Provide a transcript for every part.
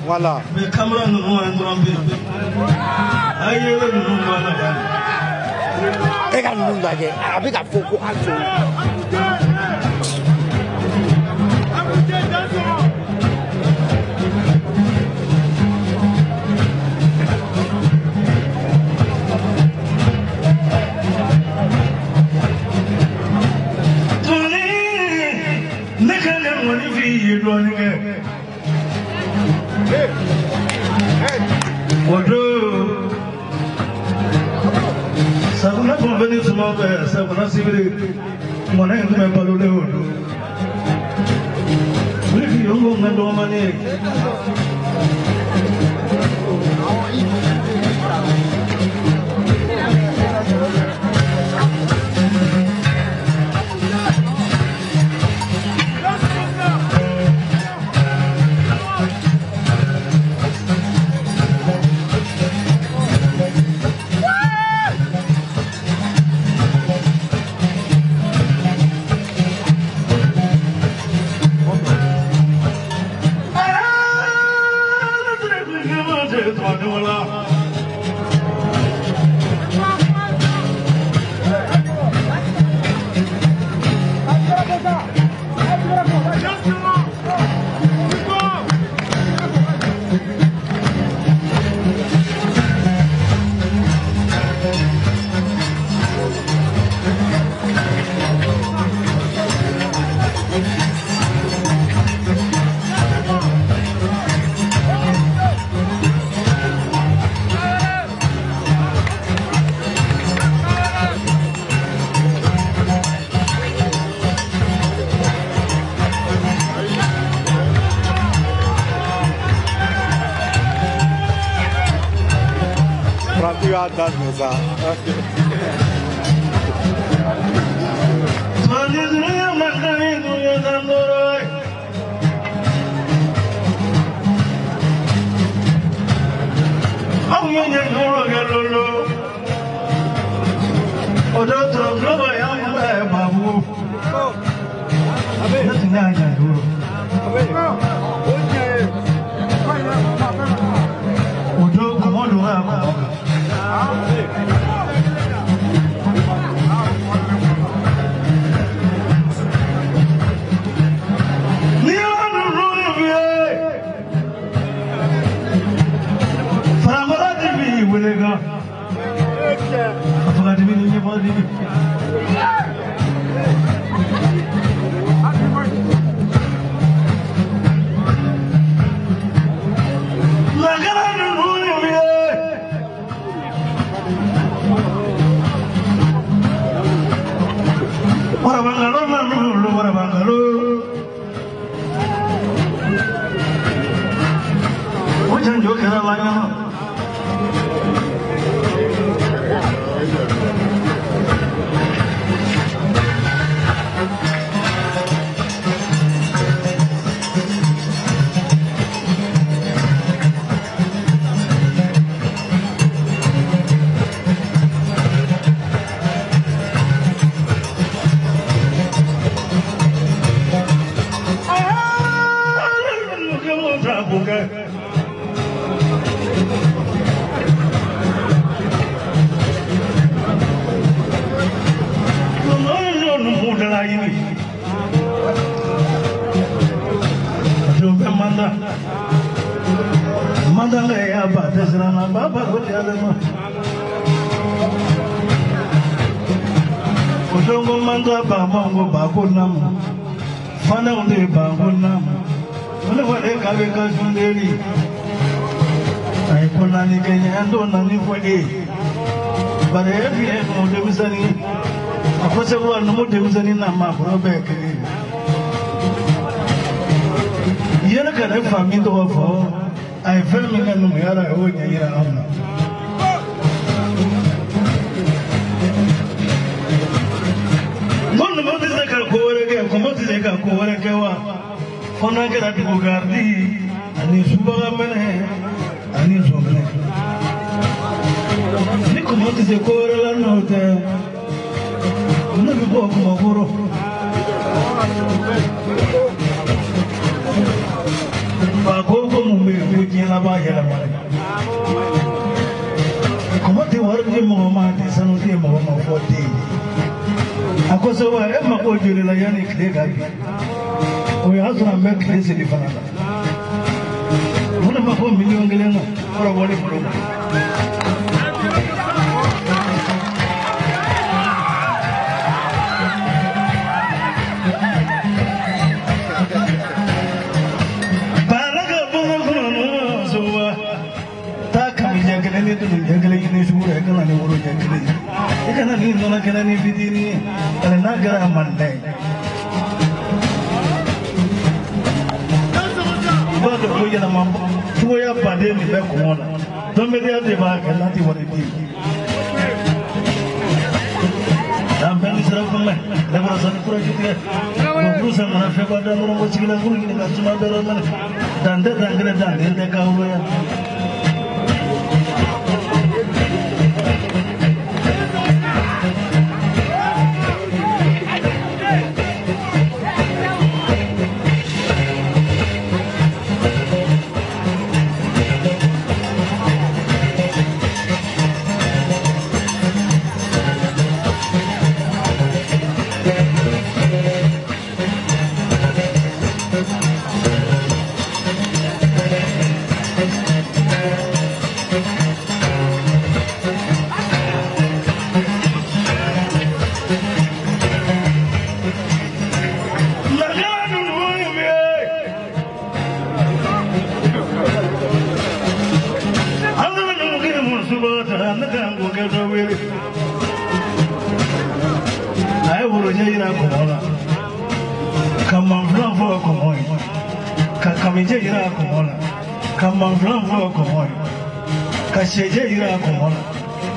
Voilà. Mais caméra nous that mesa. I feel me and me are going to hear on. One of the Kakore, Commodity Kakore, Fonagara Bugardi, and his Superman, and his woman. Nicomotis a Corella note. Never walk Mogoro. Come on, the word of Mohammed is another Mohammed for day. I was over Emma Oju Layani Clegg. We also make this in the Canada. One of my 4 million for a body program.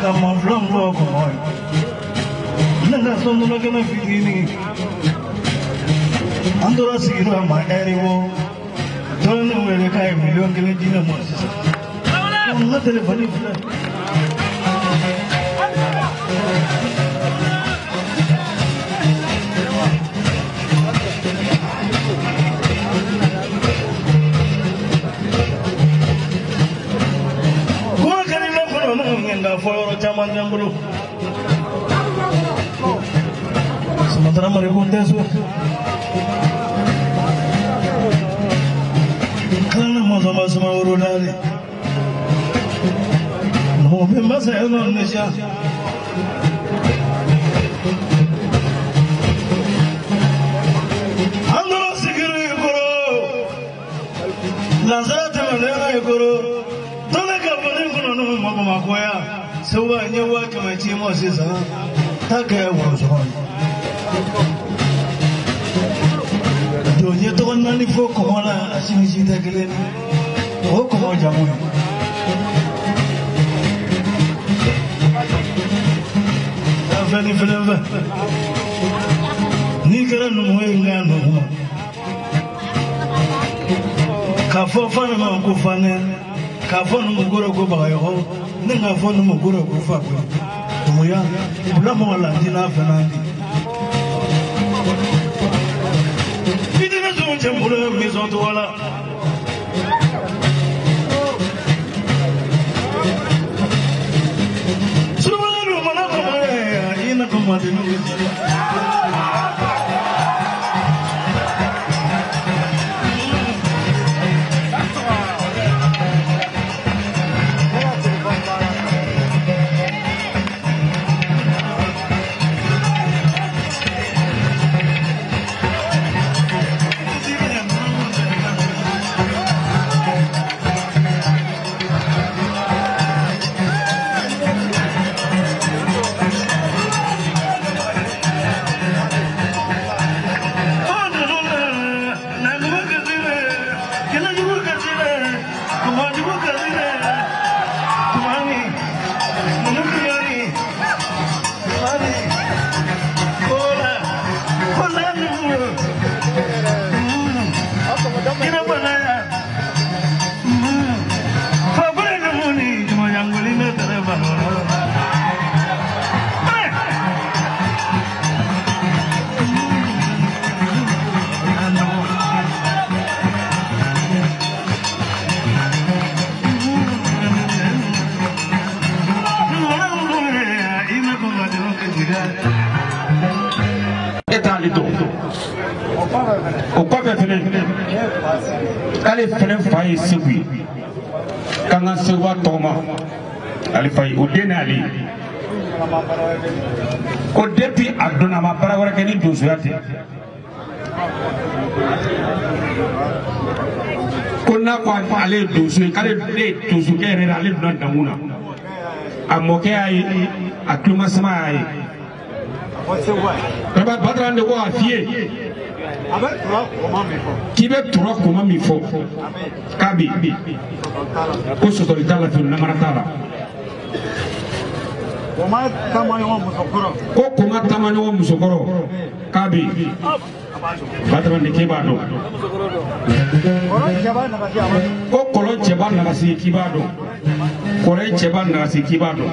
kama flango kwa nanga sono na kana fitini andora sigiro ma eriwo don wele kai million kele dina mo na telefoni fla Foro chaman jambulu sementara mereka tesu karena masa sama urunali no masa Indonesia andro sikiri koro lazate manera koro tole kabane kono no makoya sewa nyewa kama chimo sisa taka wazo donye to nani foko wala asimishita keleni oko moja moja afani fenva ni kana mwenga no kafofana ma kufane kafonu mugoro ko bayo nenga fonu mugoro ko fa ko tumuya bulamo wala dina fanandi bidina zo chambula mizo to wala subhanahu wa ta'ala ina kama dinu o kɔfɛ fɛnɛ k'ale fɛnɛ fa ye Segu ye k'an ka Seguba tɔgɔma ale fa ye o den n'ale ko depuis a donna a ma baara wɛrɛ kɛ ni donsoya tɛ ko n'a ko ale ye donso ye k'ale ye donsokɛ yɛrɛ ye ale donna dankun na a mɔkɛ y'a ye a tulomasama y'a ye Badara de ko a f'i ye k'i bɛ tura koma min fɔ k'a bɛ yen ko sɔsɔli t'a la fiyewu namara t'a la ko koma taamaɲɔgɔn musokɔrɔ k'a bɛ yen Badara de k'e b'a dɔn ko kɔlɔn cɛba nagasi k'i b'a dɔn kɔrɔ cɛba nagasi k'i b'a dɔn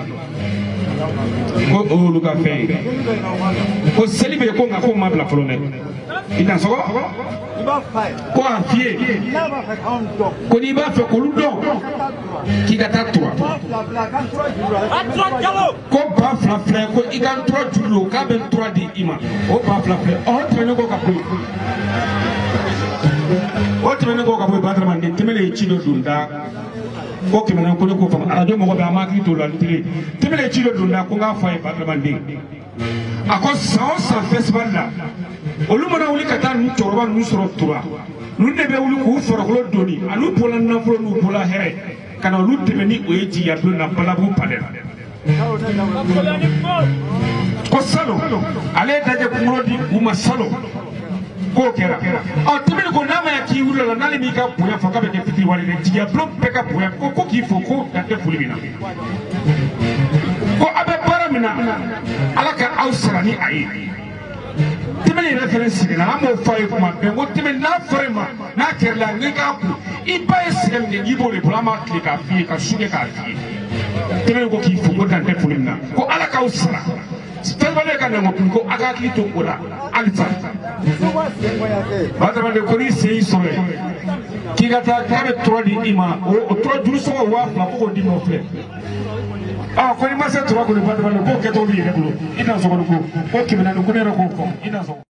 ko o y'olu ka fɛn ye ko seli bɛ yen ko nka ko ma bila fɔlɔ dɛ i na sɔgɔ ko a f'i ye ko n'i b'a fɛ k'olu dɔn k'i ka taa tura ko ba fila filɛ ko i ka n tura juru don k'a bɛ n tura di i ma o ba fila filɛ tɛmɛnen kɔ ka bɔ yen o tɛmɛnen kɔ ka bɔ yen Badara Manden tɛmɛlen ye ci dɔ don da ko kɛmɛ ko ne ko fama arajo mɔgɔ bɛ an ma hakili to la ntɛnɛn tɛmɛlen ci dɔ don da ko n k'a fɔ a ye Badara Manden a ko san o san festival la olu mana wuli ka taa ninnu cɛkɔrɔba ninnu sɔrɔ tura ninnu de bɛ wuli k'u farikolo doni ani bɔla nafolo n'u bɔla hɛrɛ ka na olu dɛmɛ ni o ye jigiya don na Balabu palais la ko salon ale ye dajɛ kunkolo di u ma salon k'o kɛra tɛmɛni ko n'a ma ɲɛ k'i wuli la n'ale m'i ka bonya fɔ k'a bɛ kɛ fitiriwale dɛ jigiya bulon bɛɛ ka bonya ko k'i fo ko dan tɛ foli min na ko abe bara mina ala ka aw sara ni ayi tɛmɛ yɛrɛ fɛnɛ sigina an b'o fɔ a ye kuma bɛɛ ko tɛmɛ n'a fɔra ma n'a kɛrɛla ni k'a kun i ba ye sɛgɛn min kɛ i b'o de bolo an b'a tile k'a f'i ye ka su kɛ k'a f'i ye tɛmɛ ko k'i fo ko dan tɛ foli min na ko ala k'aw sara tɛmɛ ka nɛgɛ kun ko a ka hakili to o la halisa badamaden ko n'i sen y'i sɔrɔ yen k'i ka taa k'a bɛ tura di i ma o tura juru sɔngɔ 2000 ko k'o di ma o filɛ ko ni ma se tura kɔni badamaden k'o kɛtɔ b'i yɛrɛ bolo i na sɔgɔ ko 400 ko ne yɛrɛ k'o fɔ i na sɔgɔ